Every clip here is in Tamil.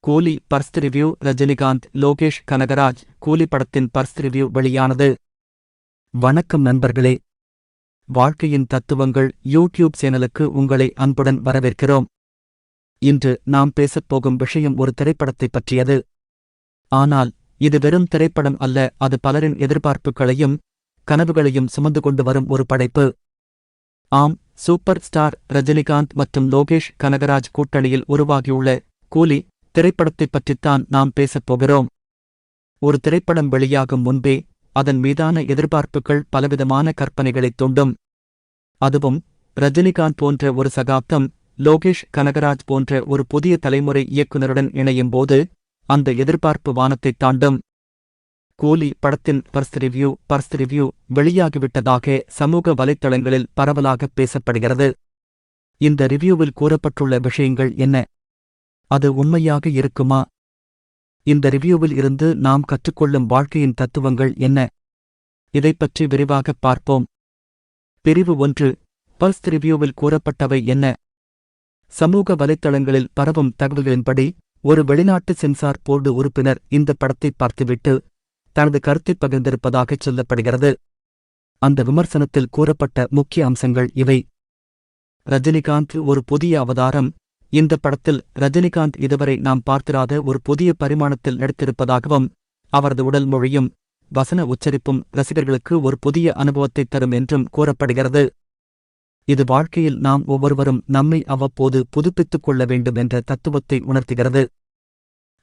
கூலி பர்ஸ்ட் ரிவ்யூ. ரஜினிகாந்த், லோகேஷ் கனகராஜ் கூலி படத்தின் பர்ஸ்ட் ரிவ்யூ வெளியானது. வணக்கம் நண்பர்களே, வாழ்க்கையின் தத்துவங்கள் யூடியூப் சேனலுக்கு உங்களை அன்புடன் வரவேற்கிறோம். இன்று நாம் பேசப்போகும் விஷயம் ஒரு திரைப்படத்தைப் பற்றியது. ஆனால் இது வெறும் திரைப்படம் அல்ல, அது பலரின் எதிர்பார்ப்புகளையும் கனவுகளையும் சுமந்து கொண்டு வரும் ஒரு படைப்பு. ஆம், சூப்பர் ஸ்டார் ரஜினிகாந்த் மற்றும் லோகேஷ் கனகராஜ் கூட்டணியில் உருவாகியுள்ள கூலி திரைப்படத்தைப் பற்றித்தான் நாம் பேசப்போகிறோம். ஒரு திரைப்படம் வெளியாகும் முன்பே அதன் மீதான எதிர்பார்ப்புகள் பலவிதமான கற்பனைகளைத் தூண்டும். அதுவும் ரஜினிகாந்த் போன்ற ஒரு சகாப்தம், லோகேஷ் கனகராஜ் போன்ற ஒரு புதிய தலைமுறை இயக்குனருடன் இணையும்போது அந்த எதிர்பார்ப்பு வானத்தைத் தாண்டும். கூலி படத்தின் பர்ஸ்ட் ரிவ்யூ வெளியாகிவிட்டதாக சமூக வலைத்தளங்களில் பரவலாக பேசப்படுகிறது. இந்த ரிவ்யூவில் கூறப்பட்டுள்ள விஷயங்கள் என்ன? அது உண்மையாக இருக்குமா? இந்த ரிவ்யூவில் இருந்து நாம் கற்றுக்கொள்ளும் வாழ்க்கையின் தத்துவங்கள் என்ன? இதைப்பற்றி விரிவாகப் பார்ப்போம். பிரிவு 1. பர்ஸ்ட் ரிவ்யூவில் கூறப்பட்டவை என்ன? சமூக வலைத்தளங்களில் பரவும் தகவல்களின்படி, ஒரு வெளிநாட்டு சென்சார் போர்டு உறுப்பினர் இந்த படத்தை பார்த்துவிட்டு தனது கருத்தைப் பகிர்ந்திருப்பதாகச் சொல்லப்படுகிறது. அந்த விமர்சனத்தில் கூறப்பட்ட முக்கிய அம்சங்கள் இவை. ரஜினிகாந்த் ஒரு புதிய அவதாரம். இந்த படத்தில் ரஜினிகாந்த் இதுவரை நாம் பார்த்திராத ஒரு புதிய பரிமாணத்தில் நடித்திருப்பதாகவும், அவரது உடல் மொழியும் வசன உச்சரிப்பும் ரசிகர்களுக்கு ஒரு புதிய அனுபவத்தைத் தரும் என்றும் கூறப்படுகிறது. இது வாழ்க்கையில் நாம் ஒவ்வொருவரும் நம்மை அவ்வப்போது புதுப்பித்துக் கொள்ள வேண்டும் என்ற தத்துவத்தை உணர்த்துகிறது.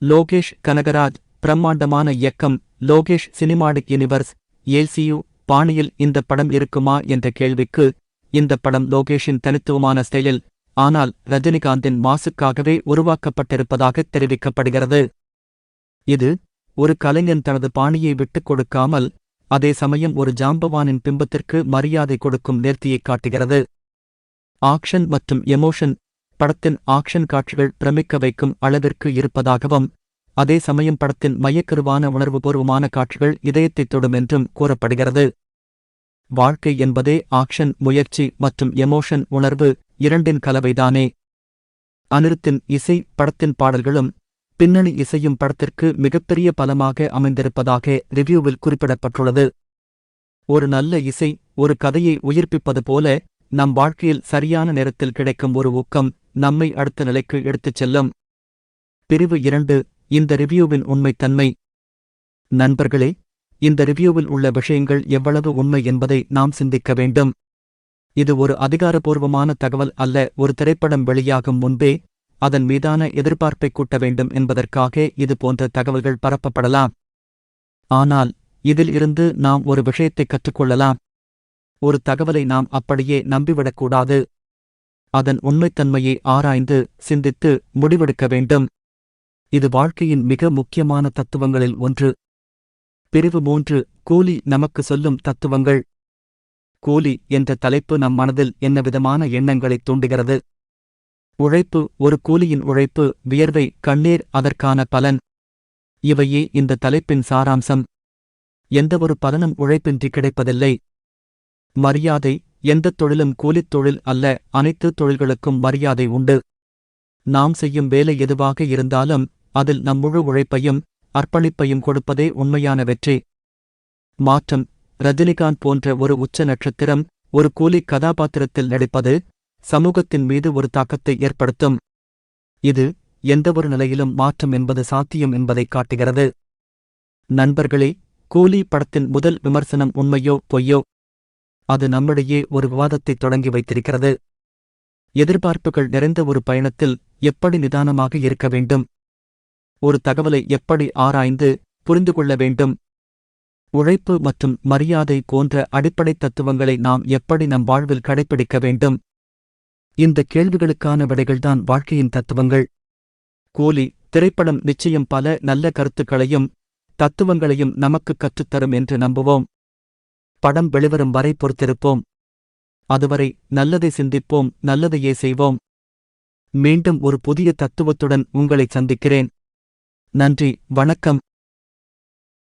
லோகேஷ் கனகராஜ் பிரம்மாண்டமான இயக்கம். லோகேஷ் சினிமாடிக் யூனிவர்ஸ் (LCU) பாணியில் இந்த படம் இருக்குமா என்ற கேள்விக்கு, இந்த படம் லோகேஷின் தனித்துவமான ஸ்டைலில், ஆனால் ரஜினிகாந்தின் மாசுக்காகவே உருவாக்கப்பட்டிருப்பதாகத் தெரிவிக்கப்படுகிறது. இது ஒரு கலைஞன் தனது பாணியை விட்டுக் கொடுக்காமல், அதே சமயம் ஒரு ஜாம்பவானின் பிம்பத்திற்கு மரியாதை கொடுக்கும் நேர்த்தியைக் காட்டுகிறது. ஆக்ஷன் மற்றும் எமோஷன். படத்தின் ஆக்ஷன் காட்சிகள் பிரமிக்க வைக்கும் அளவிற்கு இருப்பதாகவும், அதே சமயம் படத்தின் மையக்கருவான உணர்வுபூர்வமான காட்சிகள் இதயத்தைத் தொடும் என்றும் கூறப்படுகிறது. வாழ்க்கை என்பதே ஆக்ஷன், முயற்சி மற்றும் எமோஷன், உணர்வு இரண்டின் கலவைதானே. அனிருத்தின் இசை. படத்தின் பாடல்களும் பின்னணி இசையும் படத்திற்கு மிகப்பெரிய பலமாக அமைந்திருப்பதாக ரிவ்யூவில் குறிப்பிடப்பட்டுள்ளது. ஒரு நல்ல இசை ஒரு கதையை உயிர்ப்பிப்பது போல, நம் வாழ்க்கையில் சரியான நேரத்தில் கிடைக்கும் ஒரு ஊக்கம் நம்மை அடுத்த நிலைக்கு எடுத்துச் செல்லும். பிரிவு 2. இந்த ரிவ்யூவின் உண்மைத்தன்மை. நண்பர்களே, இந்த ரிவ்யூவில் உள்ள விஷயங்கள் எவ்வளவு உண்மை என்பதை நாம் சிந்திக்க வேண்டும். இது ஒரு அதிகாரப்பூர்வமான தகவல் அல்ல. ஒரு திரைப்படம் வெளியாகும் முன்பே அதன் மீதான எதிர்பார்ப்பை கூட்ட வேண்டும் என்பதற்காக இது போன்ற தகவல்கள் பரப்பப்படலாம். ஆனால் இதில் இருந்து நாம் ஒரு விஷயத்தை கற்றுக்கொள்ளலாம். ஒரு தகவலை நாம் அப்படியே நம்பிவிடக்கூடாது. அதன் உண்மைத்தன்மையை ஆராய்ந்து சிந்தித்து முடிவெடுக்க வேண்டும். இது வாழ்க்கையின் மிக முக்கியமான தத்துவங்களில் ஒன்று. பிரிவு 3. கூலி நமக்கு சொல்லும் தத்துவங்கள். கூலி என்ற தலைப்பு நம் மனதில் என்னவிதமான எண்ணங்களைத் தூண்டுகிறது? உழைப்பு. ஒரு கூலியின் உழைப்பு, வியர்வை, கண்ணீர், அதற்கான பலன். இவையே இந்த தலைப்பின் சாராம்சம். எந்தவொரு பலனும் உழைப்பின்றி கிடைப்பதில்லை. மரியாதை. எந்தத் தொழிலும் கூலித் தொழில் அல்ல, அனைத்து தொழில்களுக்கும் மரியாதை உண்டு. நாம் செய்யும் வேலை எதுவாக இருந்தாலும் அதில் நம் முழு உழைப்பையும் அர்ப்பணிப்பையும் கொடுப்பதே உண்மையான வெற்றி. மாற்றம். ரஜினிகாந்த் போன்ற ஒரு உச்ச நட்சத்திரம் ஒரு கூலி கதாபாத்திரத்தில் நடிப்பது சமூகத்தின் மீது ஒரு தாக்கத்தை ஏற்படுத்தும். இது எந்தவொரு நிலையிலும் மாற்றம் என்பது சாத்தியம் என்பதைக் காட்டுகிறது. நண்பர்களே, கூலி படத்தின் முதல் விமர்சனம் உண்மையோ பொய்யோ? அது நம்மிடையே ஒரு விவாதத்தைத் தொடங்கி வைத்திருக்கிறது. எதிர்பார்ப்புகள் நிறைந்த ஒரு பயணத்தில் எப்படி நிதானமாக இருக்க வேண்டும்? ஒரு தகவலை எப்படி ஆராய்ந்து புரிந்து கொள்ள வேண்டும்? உழைப்பு மற்றும் மரியாதை போன்ற அடிப்படை தத்துவங்களை நாம் எப்படி நம் வாழ்வில் கடைப்பிடிக்க வேண்டும்? இந்த கேள்விகளுக்கான விடைகள்தான் வாழ்க்கையின் தத்துவங்கள். கூலி திரைப்படம் நிச்சயம் பல நல்ல கருத்துக்களையும் தத்துவங்களையும் நமக்கு கற்றுத்தரும் என்று நம்புவோம். படம் வெளிவரும் வரை பொறுத்திருப்போம். அதுவரை நல்லதை சிந்திப்போம், நல்லதையே செய்வோம். மீண்டும் ஒரு புதிய தத்துவத்துடன் உங்களை சந்திக்கிறேன். நன்றி, வணக்கம்.